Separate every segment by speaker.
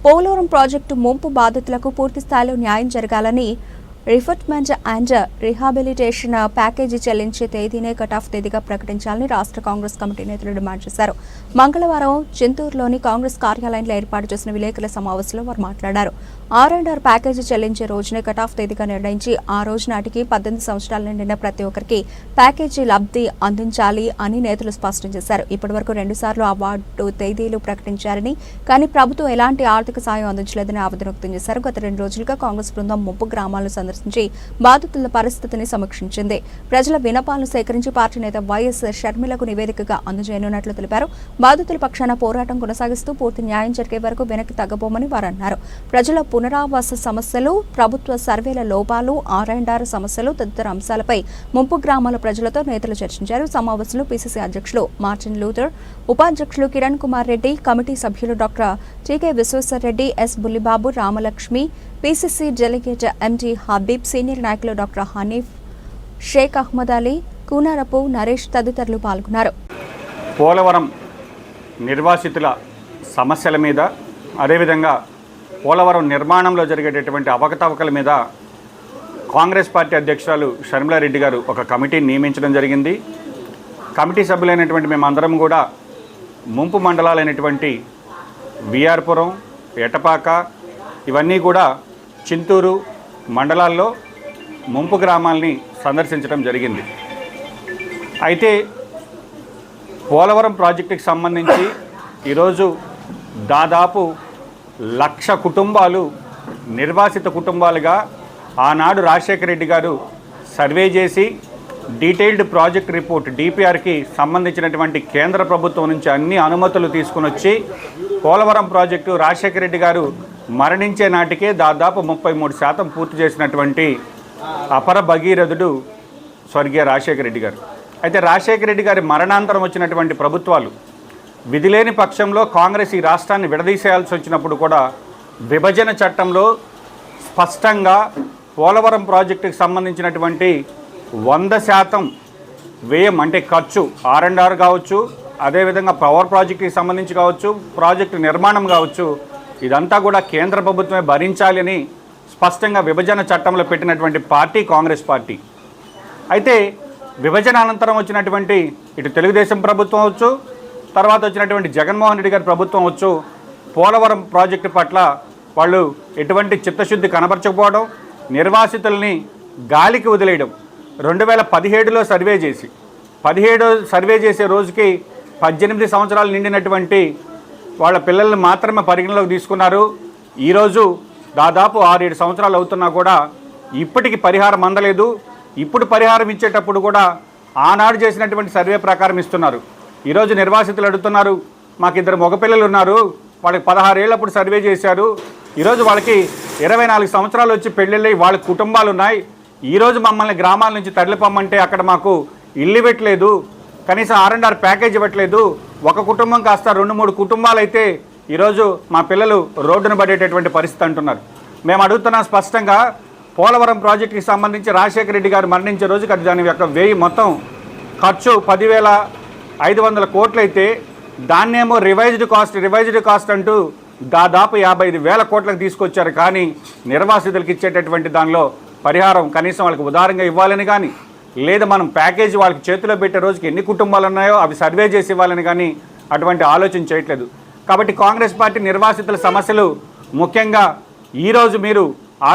Speaker 1: Polavaram project ముంపు బాధితులకు పూర్తి స్థాయిలో న్యాయం జరగాలని రిఫర్ట్మెంట్ అండ్ రీహాబిలిటేషన్ ప్యాకేజీ చెల్లించే తేదీనే కటాఫ్ తేదీగా ప్రకటించాలని రాష్ట్ర కాంగ్రెస్ కమిటీ నేతలు డిమాండ్ చేశారు. మంగళవారం చింతూరులోని కాంగ్రెస్ కార్యాలయంలో ఏర్పాటు చేసిన విలేకరుల సమావేశంలో వారు మాట్లాడారు. R&R ప్యాకేజీ చెల్లించే రోజునే కటాఫ్ తేదీగా నిర్ణయించి ఆ రోజు నాటికి 18 సంవత్సరాల నిండిన ప్రతి ఒక్కరికి ప్యాకేజీ లబ్ధి అందించాలి అని నేతలు స్పష్టం చేశారు. ఇప్పటివరకు 2 సార్లు అవార్డు తేదీలు ప్రకటించారని, కానీ ప్రభుత్వం ఎలాంటి ఆర్థిక సాయం అందించలేదని ఆవేదన వ్యక్తం చేశారు. గత 2 రోజులుగా కాంగ్రెస్ బృందం ముంపు గ్రామాలను సందర్శించి బాధితుల పరిస్థితిని సమీక్షించింది. ప్రజల విన్నపాలను సేకరించి పార్టీ నేత వైఎస్ షర్మిలకు నివేదికగా అందజేయనున్నట్లు తెలిపారు. బాధితుల పక్షాన పోరాటం కొనసాగిస్తూ పూర్తి న్యాయం జరిగే వరకు వెనక్కి తగ్గబోమని వారు అన్నారు. ప్రజల పునరావాస సమస్యలు, ప్రభుత్వ సర్వేల లోపాలు, R&R సమస్యలు తదితర అంశాలపై ముంపు గ్రామాల ప్రజలతో నేతలు చర్చించారు. సమావేశంలో పిసిసి అధ్యక్షులు మార్టిన్ లూథర్, ఉపాధ్యక్షులు కిరణ్ కుమార్ రెడ్డి, కమిటీ సభ్యులు doctor TK Visweswara Reddy, S Bullibabu, Ramalakshmi, PCC delegate MD Habib, senior నాయకులు డాక్టర్ హనీఫ్, షేక్ అహ్మద్ అలీ, కూనారపు నరేష్ తదితరులు పాల్గొన్నారు.
Speaker 2: పోలవరం నిర్వాసితుల సమస్యల మీద, అదేవిధంగా పోలవరం నిర్మాణంలో జరిగేటటువంటి అవకతవకల మీద కాంగ్రెస్ పార్టీ అధ్యక్షురాలు షర్మిలారెడ్డి గారు ఒక కమిటీని నియమించడం జరిగింది. కమిటీ సభ్యులైనటువంటి మేమందరం కూడా ముంపు మండలాలైనటువంటి విఆర్పురం, ఎటపాక, ఇవన్నీ కూడా చింతూరు మండలాల్లో ముంపు గ్రామాల్ని సందర్శించడం జరిగింది. అయితే పోలవరం ప్రాజెక్టుకి సంబంధించి ఈరోజు దాదాపు 1,00,000 కుటుంబాలు నిర్వాసిత కుటుంబాలుగా ఆనాడు రాజశేఖర రెడ్డి గారు సర్వే చేసి డీటెయిల్డ్ ప్రాజెక్ట్ రిపోర్ట్ DPRకి సంబంధించినటువంటి కేంద్ర ప్రభుత్వం నుంచి అన్ని అనుమతులు తీసుకుని వచ్చి పోలవరం ప్రాజెక్టు రాజశేఖర రెడ్డి గారు మరణించే నాటికే దాదాపు 33% పూర్తి చేసినటువంటి అపర భగీరథుడు స్వర్గీయ రాజశేఖర రెడ్డి గారు. అయితే రాజశేఖర రెడ్డి గారి మరణాంతరం వచ్చినటువంటి ప్రభుత్వాలు విధిలేని పక్షంలో కాంగ్రెస్ ఈ రాష్ట్రాన్ని విడదీసేయాల్సి వచ్చినప్పుడు కూడా విభజన చట్టంలో స్పష్టంగా పోలవరం ప్రాజెక్టుకి సంబంధించినటువంటి 100% వ్యయం అంటే ఖర్చు, R&R కావచ్చు, అదేవిధంగా పవర్ ప్రాజెక్టుకి సంబంధించి కావచ్చు, ప్రాజెక్టు నిర్మాణం కావచ్చు, ఇదంతా కూడా కేంద్ర ప్రభుత్వమే భరించాలి అని స్పష్టంగా విభజన చట్టంలో పెట్టినటువంటి పార్టీ కాంగ్రెస్ పార్టీ. అయితే విభజన అనంతరం వచ్చినటువంటి ఇటు తెలుగుదేశం ప్రభుత్వం అవచ్చు, తర్వాత వచ్చినటువంటి జగన్మోహన్ రెడ్డి గారి ప్రభుత్వం వచ్చు, పోలవరం ప్రాజెక్టు పట్ల వాళ్ళు ఎటువంటి చిత్తశుద్ధి కనబరచకపోవడం, నిర్వాసితుల్ని గాలికి వదిలేయడం. 2017లో సర్వే చేసి 17 సర్వే చేసే రోజుకి 18 సంవత్సరాలు నిండినటువంటి వాళ్ళ పిల్లల్ని మాత్రమే పరిగణలోకి తీసుకున్నారు. ఈరోజు దాదాపు 6-7 సంవత్సరాలు అవుతున్నా కూడా ఇప్పటికి పరిహారం అందలేదు. ఇప్పుడు పరిహారం ఇచ్చేటప్పుడు కూడా ఆనాడు చేసినటువంటి సర్వే ప్రకారం ఇస్తున్నారు. ఈరోజు నిర్వాసితులు అడుగుతున్నారు, మాకు 2 మగపిల్లలు ఉన్నారు, వాళ్ళకి 16 ఏళ్ళప్పుడు సర్వే చేశారు, ఈరోజు వాళ్ళకి 24 సంవత్సరాలు వచ్చి పెళ్ళిళ్ళి వాళ్ళ కుటుంబాలు ఉన్నాయి, ఈరోజు మమ్మల్ని గ్రామాల నుంచి తరలిపోమ్మంటే అక్కడ మాకు ఇల్లు ఇవ్వట్లేదు, కనీసం R&R ప్యాకేజ్ ఇవ్వట్లేదు, ఒక కుటుంబం కాస్త 2-3 కుటుంబాలు అయితే ఈరోజు మా పిల్లలు రోడ్డున పడేటటువంటి పరిస్థితి అంటున్నారు. మేము అడుగుతున్నాం స్పష్టంగా, పోలవరం ప్రాజెక్టుకి సంబంధించి రాజశేఖర రెడ్డి గారు మరణించే రోజుకి అది దాని యొక్క వ్యయం మొత్తం ఖర్చు 10,500 కోట్లు అయితే దాన్నేమో రివైజ్డ్ కాస్ట్ అంటూ దాదాపు 55,000 కోట్లకు తీసుకొచ్చారు. కానీ నిర్వాసితులకు ఇచ్చేటటువంటి దానిలో పరిహారం కనీసం వాళ్ళకి ఉదారంగా ఇవ్వాలని కానీ, లేదా మనం ప్యాకేజీ వాళ్ళకి చేతిలో పెట్టే రోజుకి ఎన్ని కుటుంబాలు ఉన్నాయో అవి సర్వే చేసి ఇవ్వాలని కానీ అటువంటి ఆలోచన చేయట్లేదు. కాబట్టి కాంగ్రెస్ పార్టీ నిర్వాసితుల సమస్యలు ముఖ్యంగా ఈరోజు మీరు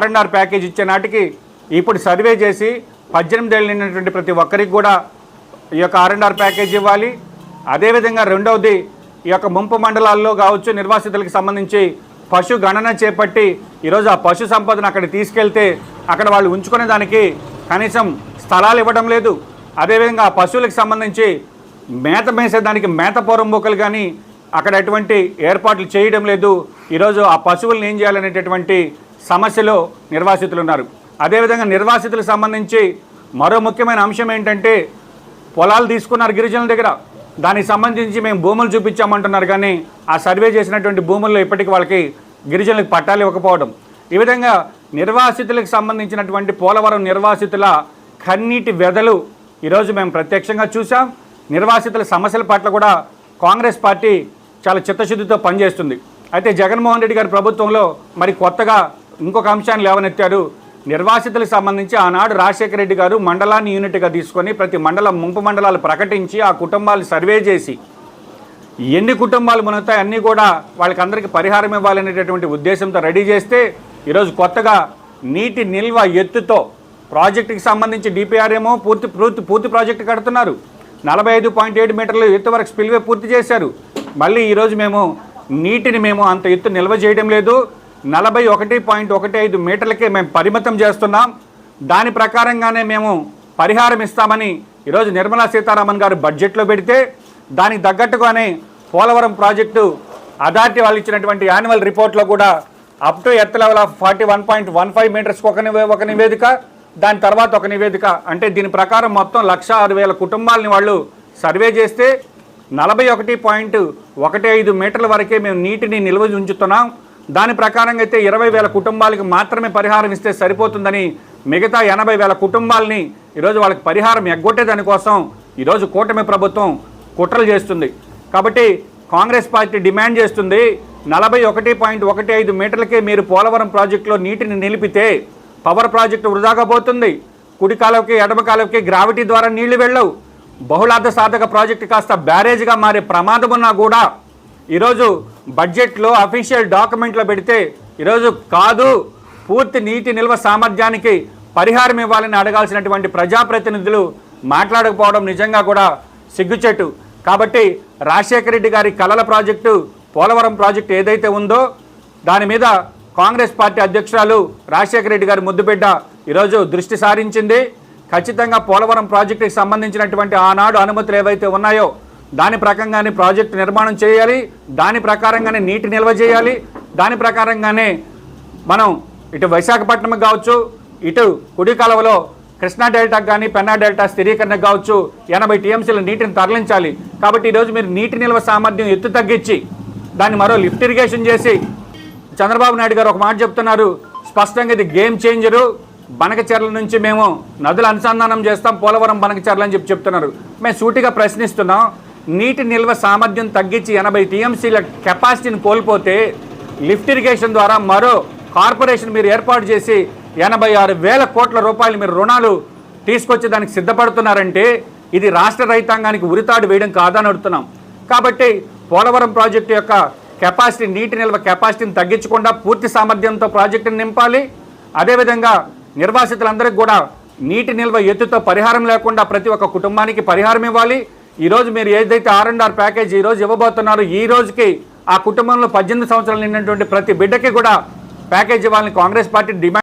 Speaker 2: R&R ప్యాకేజ్ ఇచ్చే నాటికి ఇప్పుడు సర్వే చేసి 18 ఏళ్ళు నిండినటువంటి ప్రతి ఒక్కరికి కూడా ఈ యొక్క R&R ప్యాకేజ్ ఇవ్వాలి. అదేవిధంగా రెండవది, ఈ యొక్క ముంపు మండలాల్లో కావచ్చు నిర్వాసితులకు సంబంధించి పశు గణన చేపట్టి ఈరోజు ఆ పశు సంపదను అక్కడికి తీసుకెళ్తే అక్కడ వాళ్ళు ఉంచుకునే దానికి కనీసం స్థలాలు ఇవ్వడం లేదు. అదేవిధంగా ఆ పశువులకు సంబంధించి మేత మేసేదానికి మేత పొరంబోకలు కానీ అక్కడ ఎటువంటి ఏర్పాట్లు చేయడం లేదు. ఈరోజు ఆ పశువులను ఏం చేయాలనేటటువంటి సమస్యలో నిర్వాసితులు ఉన్నారు. అదేవిధంగా నిర్వాసితులకు సంబంధించి మరో ముఖ్యమైన అంశం ఏంటంటే, పొలాలు తీసుకున్నారు గిరిజనుల దగ్గర, దానికి సంబంధించి మేము భూములు చూపించామంటున్నారు, కానీ ఆ సర్వే చేసినటువంటి భూముల్లో ఇప్పటికీ వాళ్ళకి గిరిజనులకు పట్టాలు ఇవ్వకపోవడం. ఈ విధంగా నిర్వాసితులకు సంబంధించినటువంటి పోలవరం నిర్వాసితుల కన్నీటి వెదలు ఈరోజు మేము ప్రత్యక్షంగా చూసాం. నిర్వాసితుల సమస్యల పట్ల కూడా కాంగ్రెస్ పార్టీ చాలా చిత్తశుద్ధితో పనిచేస్తుంది. అయితే జగన్మోహన్ రెడ్డి గారి ప్రభుత్వంలో మరి కొత్తగా ఇంకొక అంశాన్ని లేవనెత్తారు. నిర్వాసితులకు సంబంధించి ఆనాడు రాజశేఖర రెడ్డి గారు మండలాన్ని యూనిట్గా తీసుకొని ప్రతి మండలం ముంపు మండలాలు ప్రకటించి ఆ కుటుంబాలు సర్వే చేసి ఎన్ని కుటుంబాలు మునుగుతాయి అన్నీ కూడా వాళ్ళకందరికీ పరిహారం ఇవ్వాలనేటటువంటి ఉద్దేశంతో రెడీ చేస్తే ఈరోజు కొత్తగా నీటి నిల్వ ఎత్తుతో ప్రాజెక్టుకి సంబంధించి డిపిఆర్ ఏమో పూర్తి ప్రాజెక్టు కడుతున్నారు. 45.7 మీటర్ల ఎత్తు వరకు స్పిల్వే పూర్తి చేశారు. మళ్ళీ ఈరోజు నీటిని అంత ఎత్తు నిల్వ చేయడం లేదు. 41.15 మీటర్లకే మేము పరిమితం చేస్తున్నాం. దాని ప్రకారంగానే మేము పరిహారం ఇస్తామని ఈరోజు నిర్మలా సీతారామన్ గారు బడ్జెట్లో పెడితే దానికి తగ్గట్టుగానే పోలవరం ప్రాజెక్టు అథారిటీ వాళ్ళు ఇచ్చినటువంటి యాన్యువల్ రిపోర్ట్లో కూడా up to earth level of 41.15 మీటర్స్కి ఒక నివేదిక, దాని తర్వాత ఒక నివేదిక, అంటే దీని ప్రకారం మొత్తం 106,000 కుటుంబాలని వాళ్ళు సర్వే చేస్తే 41.15 మీటర్ల వరకే మేము నీటిని నిల్వ ఉంచుతున్నాం. దాని ప్రకారంగా అయితే 20,000 కుటుంబాలకు మాత్రమే పరిహారం ఇస్తే సరిపోతుందని మిగతా 80,000 కుటుంబాలని ఈరోజు వాళ్ళకి పరిహారం ఎగ్గొట్టే దానికోసం ఈరోజు కూటమి ప్రభుత్వం కుట్రలు చేస్తుంది. కాబట్టి కాంగ్రెస్ పార్టీ డిమాండ్ చేస్తుంది 41.15 మీటర్లకే మీరు పోలవరం ప్రాజెక్టులో నీటిని నిలిపితే పవర్ ప్రాజెక్టు వృధాగా పోతుంది. కుడి కాలువకి ఎడమ కాలువకి గ్రావిటీ ద్వారా నీళ్లు వెళ్ళవు. బహుళార్థ సాధక ప్రాజెక్టు కాస్త బ్యారేజ్గా మారే ప్రమాదం ఉన్నా కూడా ఈరోజు బడ్జెట్లో అఫీషియల్ డాక్యుమెంట్లో పెడితే ఈరోజు కాదు, పూర్తి నీటి నిల్వ సామర్థ్యానికి పరిహారం ఇవ్వాలని అడగాల్సినటువంటి ప్రజాప్రతినిధులు మాట్లాడకపోవడం నిజంగా కూడా సిగ్గుచెట్టు. కాబట్టి రాజశేఖర రెడ్డి గారి కలల ప్రాజెక్టు పోలవరం ప్రాజెక్టు ఏదైతే ఉందో దాని మీద కాంగ్రెస్ పార్టీ అధ్యక్షురాలు రాజశేఖర రెడ్డి గారి ముద్దుబిడ్డ ఈరోజు దృష్టి సారించింది. ఖచ్చితంగా పోలవరం ప్రాజెక్టుకి సంబంధించినటువంటి ఆనాడు అనుమతులు ఏవైతే ఉన్నాయో దాని ప్రకారంగానే ప్రాజెక్టు నిర్మాణం చేయాలి, దాని ప్రకారంగానే నీటి నిల్వ చేయాలి, దాని ప్రకారంగానే మనం ఇటు విశాఖపట్నం కావచ్చు, ఇటు కుడి కాలువలో కృష్ణా డెల్టాకు కానీ పెన్నా డెల్టా స్థిరీకరణకు కావచ్చు 80 టీఎంసీల నీటిని తరలించాలి. కాబట్టి ఈరోజు మీరు నీటి నిల్వ సామర్థ్యం ఎత్తు తగ్గించి దాన్ని మరో లిఫ్ట్ ఇరిగేషన్ చేసి చంద్రబాబు నాయుడు గారు ఒక మాట చెప్తున్నారు, స్పష్టంగా ఇది గేమ్ చేంజరు. బనకచెర్ల నుంచి మేము నదుల అనుసంధానం చేస్తాం పోలవరం బనకచెర్ల అని చెప్తున్నారు. మేము సూటిగా ప్రశ్నిస్తున్నాం, నీటి నిల్వ సామర్థ్యం తగ్గించి 80 టీఎంసీల కెపాసిటీని కోల్పోతే లిఫ్ట్ ఇరిగేషన్ ద్వారా మరో కార్పొరేషన్ మీరు ఏర్పాటు చేసి 86,000 కోట్ల రూపాయలు మీరు రుణాలు తీసుకొచ్చి దానికి సిద్ధపడుతున్నారంటే ఇది రాష్ట్ర రైతాంగానికి ఉరితాడు వేయడం కాదని అడుగుతున్నాం. కాబట్టి పోలవరం ప్రాజెక్టు యొక్క కెపాసిటీ, నీటి నిల్వ కెపాసిటీని తగ్గించకుండా పూర్తి సామర్థ్యంతో ప్రాజెక్టును నింపాలి. అదేవిధంగా నిర్వాసితులందరికీ కూడా నీటి నిల్వ ఎత్తుతో పరిహారం లేకుండా ప్రతి ఒక్క కుటుంబానికి పరిహారం ఇవ్వాలి. ఈరోజు మీరు ఏదైతే R&R ప్యాకేజ్ ఈరోజు ఇవ్వబోతున్నారో ఈ రోజుకి ఆ కుటుంబంలో 18 సంవత్సరాలు నిండినటువంటి ప్రతి బిడ్డకి కూడా ప్యాకేజ్ ఇవ్వాలని కాంగ్రెస్ పార్టీ డిమాండ్